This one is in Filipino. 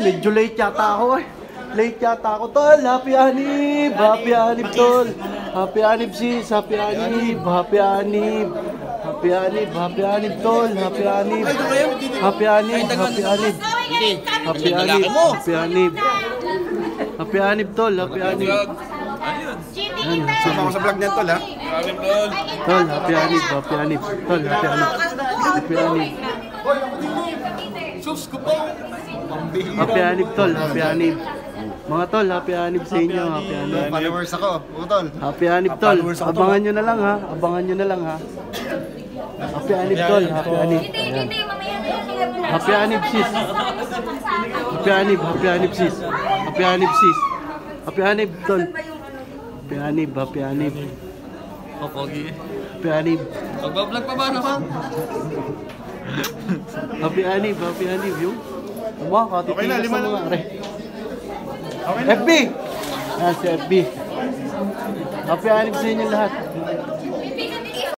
medyo late yata ako eh. Late yata ako, tol. Happy Anib! Happy Anib, tol. Happy Anib, sis. Happy Anib. Happy Anib. Happy Anib. Happy Anib, tol. Happy Anib. Happy Anib. Happy Anib. Happy Anib. Happy Anib. Happy Anib, tol. Happy Anib. Sama ko sa vlog niyan, tol, ha? Tol, Happy Anib. Happy Anib. Tol, Happy Anib. Happy Anib. Sus ko po! Happy Anib, tol. Happy Anib. Mga tol, Happy Anib sa inyo. Happy Anib. Followers ako, tol. Happy Anib, tol. Abangan nyo na lang, ha. Abangan nyo na lang, ha. Happy Anib, tol. Happy Anib. Ayan. Happy Anib, sis. Happy Anib. Happy Anib, sis. Happy Anib, sis. Happy Anib, tol. Happy Anib. Happy Anib. Pogi. Happy Anib. Magbablog pa ba naman? Happy Anib. Happy Anib, yung. Okay na, 5 na. Okay na. FB! Yan si FB. Happy Anib sa inyo lahat.